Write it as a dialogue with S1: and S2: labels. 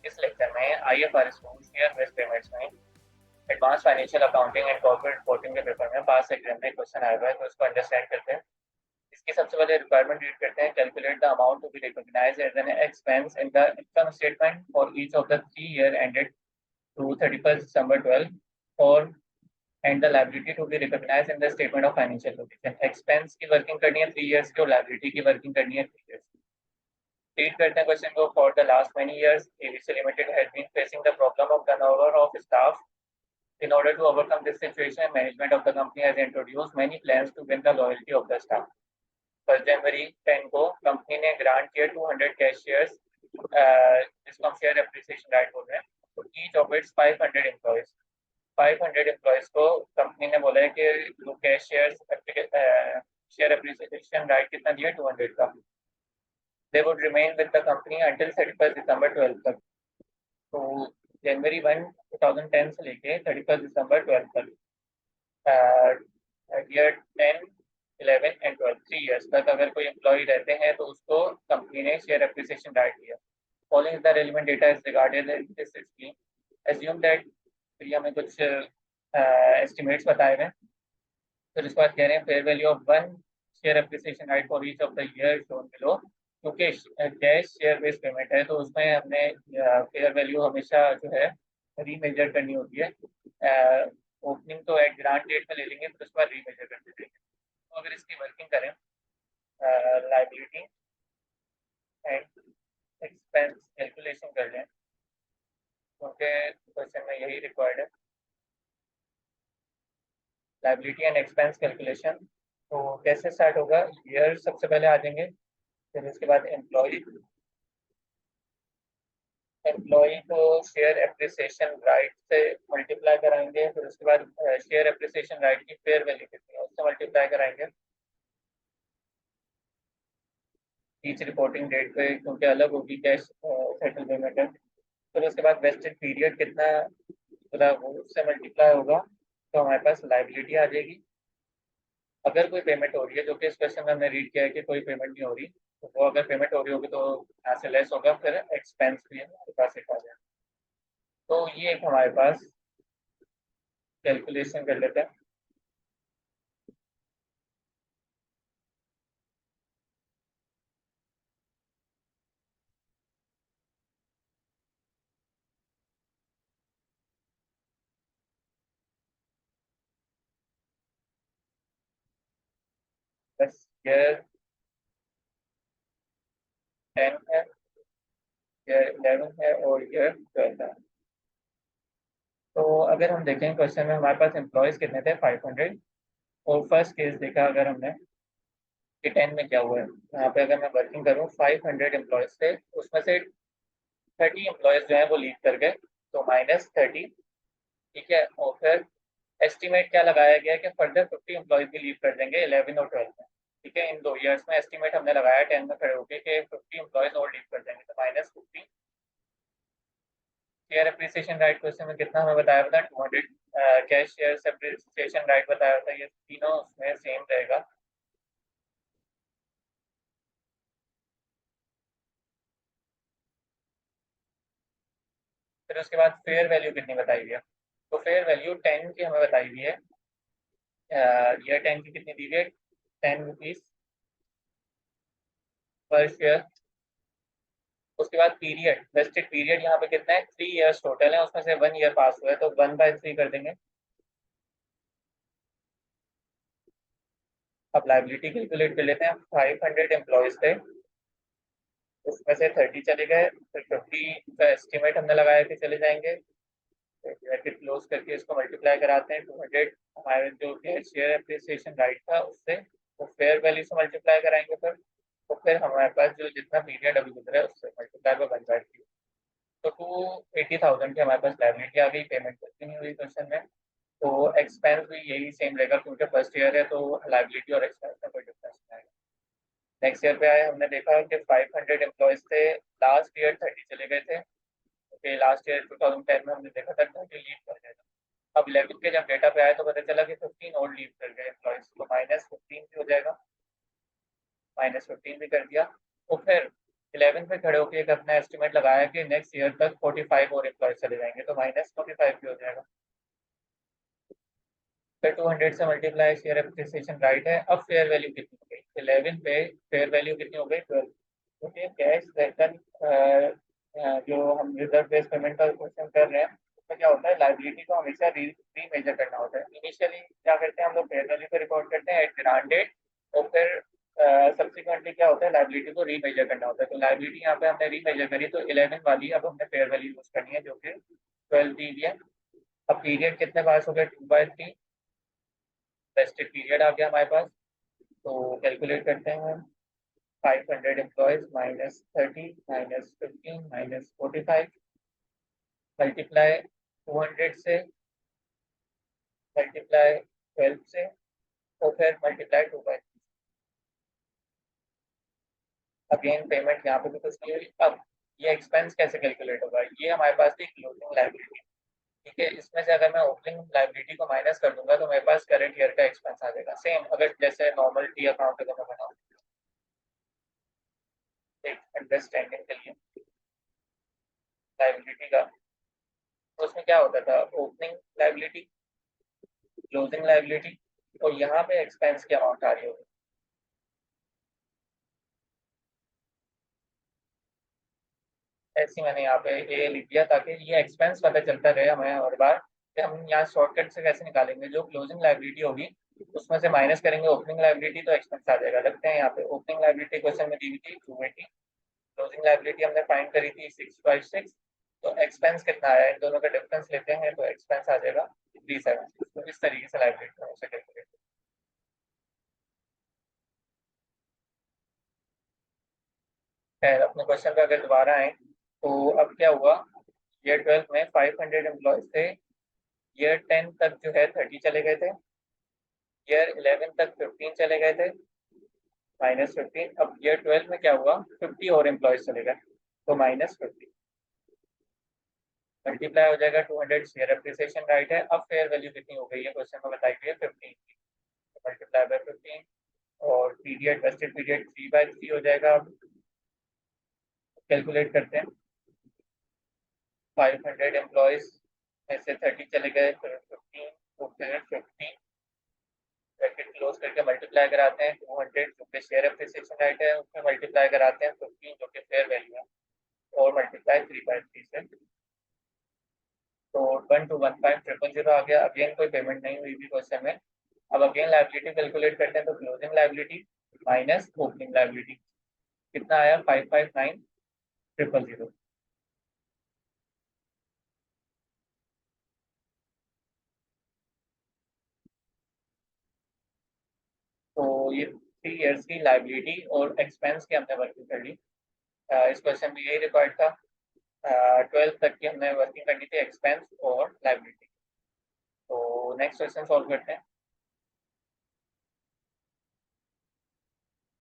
S1: इस लेक्चर में IFRS-2 share based payments में advance financial accounting and corporate reporting के पेपर में पास एग्जाम में क्वेश्चन आया हुआ है, तो उसको अंडरस्टैंड करते हैं। इसकी सबसे पहले रिक्वायरमेंट रीड करते हैं। Calculate the amount to be recognised as an expense in the income statement for each of the 3 year ended through 31 December 12 और and the liability to be recognised in the statement of financial position. Expense की working करनी है 3 years की और liability की working करनी है 3 years. Read करते हैं क्वेश्चन को। For the last many years ABC limited has been facing the problem of turnover of staff. In order to overcome this situation, management of the company has introduced many plans to win the loyalty of the staff. 1 January 10 को company ने grant किया 200 cash shares, जिसको हम share appreciation right बोल रहे हैं, तो each of its 500 employees. 500 employees को कंपनी ने बोला है कि वो कैश शेयर एप्रिसिएशन राइट कितना दिया, 200 का। They would remain with the company until 31 December 12 तक। तो जनवरी 1 2010 से लेके 31 December 12 तक, ईयर 10, 11 एंड 12 3 इयर्स तक अगर कोई एम्प्लॉय रहते हैं तो उसको कंपनी ने शेयर एप्रिसिएशन राइट दिया। Following the relevant data is regarded this scheme. Assume that, फिर हमें कुछ एस्टिमेट्स बताए हुए। फिर उसके बाद कह रहे हैं fair value of 1 share appreciation right for each of the year shown below. क्योंकि कैश शेयर बेस्ड पेमेंट है तो उसमें हमने फेयर वैल्यू हमेशा जो है रीमेजर करनी होती है। ओपनिंग तो एट ग्रांट डेट में ले लेंगे, फिर उसके बाद रीमेजर करते जाएंगे। तो अगर इसकी वर्किंग करें, लाइबिलिटी एंड एक्सपेंस कैलकुलेशन कर लें, क्योंकि क्वेश्चन में यही रिक्वायर्ड है, लाइबिलिटी एंड एक्सपेंस कैलकुलेशन। तो कैसे स्टार्ट होगा, ईयर सबसे पहले आ जाएंगे, फिर उसके बाद एम्प्लॉय को शेयर एप्रिसिएशन राइट से मल्टीप्लाई कराएंगे, फिर उसके बाद शेयर एप्रिसिएशन राइट की फेयर वैल्यू कितनी है उससे मल्टीप्लाई कराएंगे ईच रिपोर्टिंग डेट पे, क्योंकि अलग होगी कैश सेटल पेमेंट है। फिर उसके बाद वेस्टेड पीरियड कितना, मतलब उससे मल्टीप्लाई होगा, तो हमारे पास लाइबिलिटी आ जाएगी। अगर कोई पेमेंट हो रही है, जो कि इस क्वेश्चन में हमने रीड किया है कि कोई पेमेंट नहीं हो रही, तो वो अगर पेमेंट हो रही होगी तो यहाँ से लेस होगा, फिर एक्सपेंस भी हमारे पास एक आ जाएगा। तो ये एक हमारे पास कैलकुलेशन कर लेते हैं। बस ईयर 10 है, ईयर 11 है और ईयर 12 है। तो अगर हम देखें क्वेश्चन में हमारे पास एम्प्लॉयज कितने थे, 500। और फर्स्ट केस देखा अगर हमने कि 10 में क्या हुआ है, यहाँ पे अगर मैं वर्किंग करूँ 500 एम्प्लॉयज थे, उसमें से 30 एम्प्लॉयज जो है वो लीव कर गए, तो -30। ठीक है, और फिर एस्टिमेट क्या लगाया गया कि फर्दर 50 एम्प्लॉयज भी लीव कर देंगे 11 और 12 में। ठीक है, इन 2 ईयर्स में एस्टिमेट हमने लगाया 10 में खड़े होकर कि 50 एम्प्लॉयज और लीव कर देंगे, तो -50। शेयर एप्रिसिएशन राइट क्वेश्चन में कितना हमें बताया था, 200 कैश शेयर एप्रिसिएशन राइट बताया था। ये तीनों उसमें सेम रहेगा। फिर उसके बाद फेयर वैल्यू कितनी बताई हुई है, तो फेयर वैल्यू 10 की हमें बताई हुई है। ईयर 10 की कितनी दी हुई है, 10 रुपीज पर शेयर। उसके बाद पीरियड, वेस्टेड पीरियड यहाँ पे कितना है, 3 इयर्स टोटल है, उसमें से 1 ईयर पास हुआ है, तो 1/3 कर देंगे। अब लाइबिलिटी कैलकुलेट कर लेते हैं। 500 एम्प्लॉयज थे, उसमें से 30 चले गए, फिर 50 का एस्टिमेट हमने लगाया कि चले जाएंगे। ब्रैकेट क्लोज करके इसको मल्टीप्लाई कराते हैं 200 हमारे जो शेयर एप्रिसिएशन राइट था उससे, वो फेयर वैल्यू से मल्टीप्लाई कराएंगे फिर, तो फिर हमारे पास जो जितना पीरियड अभी गुजरा है उससे मल्टीप्लाई बाय 1/3। तो 280,000 की हमारे पास लाइबिलिटी आ गई, पेमेंट कुछ नहीं हुई क्वेश्चन में। तो एक्सपेंस भी यही सेम रहेगा, क्योंकि फर्स्ट ईयर है तो लाइबिलिटी और एक्सपेंस में कोई डिफरेंस नहीं आएगा। नेक्स्ट ईयर पे आए, हमने देखा कि 500 एम्प्लॉयज थे, लास्ट ईयर 30 चले गए थे, क्योंकि लास्ट ईयर 2010 में हमने देखा था 30 लीव कर गए थे। अब 11 के जब डेटा पे आया तो पता चला कि 15 और लीव कर गए एम्प्लॉयज, तो -15 भी हो जाएगा, -15 भी कर दिया। तो फिर 11 पे खड़े होकर एक अपना एस्टिमेट लगाया कि नेक्स्ट ईयर तक 45 और एम्प्लॉय चले जाएंगे, तो -45 भी हो जाएगा। फिर 200 से मल्टीप्लाई, शेयर एप्रिसिएशन राइट है। अब फेयर वैल्यू कितनी हो गई 11 पे, फेयर वैल्यू कितनी हो गई 12। क्योंकि कैश वेतन जो हम रिजर्व बेस्ड पेमेंट का क्वेश्चन कर रहे हैं उसमें क्या होता है, लाइबिलिटी को हमेशा री मेजर करना होता है। इनिशियली क्या करते हैं हम लोग, फेयर वैल्यू को रिकॉर्ड करते हैं एट ग्रांट डेट, और फिर सब्सिक्वेंटली क्या होता है, लाइबिलिटी को री मेजर करना होता है। तो लाइबिलिटी यहाँ पे हमने री मेजर करी, तो 11 वाली अब हमने फेयर वैल्यू यूज करनी है जो कि 12 दी हुई है। अब पीरियड कितने पास हो गए, 2/3 वेस्टेड पीरियड आ गया हमारे पास। तो कैलकुलेट करते हैं हम, 500 एम्प्लॉयज -30 -15 -45 मल्टीप्लाई 200 से, मल्टीप्लाई 12 से, और फिर मल्टीप्लाई 2/3। अगेन पेमेंट यहाँ पे भी कुछ नहीं हुई। अब ये एक्सपेंस कैसे कैलकुलेट होगा, ये हमारे पास थी क्लोजिंग लाइबिलिटी। ठीक है, इसमें से अगर मैं ओपनिंग लाइबिलिटी को माइनस कर दूंगा तो मेरे पास करंट ईयर का एक्सपेंस आ जाएगा। सेम अगर जैसे नॉर्मल टी अकाउंट अगर मैं बनाऊँ एक अंडरस्टैंडिंग के लिए लाइबिलिटी का, तो उसमें क्या होता था, ओपनिंग लाइबिलिटी, क्लोजिंग लाइबिलिटी, और यहाँ पे एक्सपेंस की अमाउंट आ रही होगी। ऐसे मैंने यहाँ पे ए लिख दिया ताकि ये एक्सपेंस पता चलता रहे हमें हर बार कि हम यहाँ शॉर्टकट से कैसे निकालेंगे। जो क्लोजिंग लाइबिलिटी होगी उसमें से माइनस करेंगे ओपनिंग लाइबिलिटी, तो एक्सपेंस आ जाएगा। लगते हैं यहाँ पे ओपनिंग लाइबिलिटी क्वेश्चन में दी हुई थी 280, क्लोजिंग लाइबिलिटी हमने फाइंड करी थी 656, तो एक्सपेंस कितना आया, इन दोनों का डिफरेंस लेते हैं तो एक्सपेंस आ जाएगा 376। तो इस तरीके से लाइबिलिटी हमेशा कैलकुलेट। खैर अपने क्वेश्चन पे अगर दोबारा आए तो अब क्या हुआ, ईयर 12 में 500 एम्प्लॉयज थे, ईयर 10 तक जो है 30 चले गए थे, ईयर 11 तक 15 चले गए थे -15। अब ईयर 12 में क्या हुआ, 50 और एम्प्लॉयज चले गए, तो -50 मल्टीप्लाई हो जाएगा 200, शेयर अप्रिसिएशन राइट है। अब फेयर वैल्यू कितनी हो गई है क्वेश्चन में बताई गई है 15 की, तो मल्टीप्लाई बाय 15, और पीरियड वेस्टेड पीरियड 3/3 हो जाएगा। अब कैलकुलेट करते हैं, 500 एम्प्लॉयज में से 30 चले गए, फिर 15, तो फिर 50 ब्रैकेट क्लोज करके मल्टीप्लाई कराते हैं 200 जो कि शेयर अप्रिसिएशन राइट है, उसमें मल्टीप्लाई कराते हैं 15 जो कि फेयर वैल्यू है, और मल्टीप्लाई 3/3 से, तो 1215,000 आ गया। अगेन कोई पेमेंट नहीं हुई थी क्वेश्चन में। अब अगेन लाइबिलिटी कैलकुलेट करते हैं, तो closing liability minus opening liability कितना आया, 559,000। तो ये 3 इयर्स की लाइबिलिटी और एक्सपेंस की हमने वर्किंग कर ली। इस क्वेश्चन में यही रिक्वायर्ड था। 12 तक की हमने वर्किंग करनी थी, एक्सपेंस और लाइबिलिटी। तो नेक्स्ट क्वेश्चन सॉल्व करते हैं।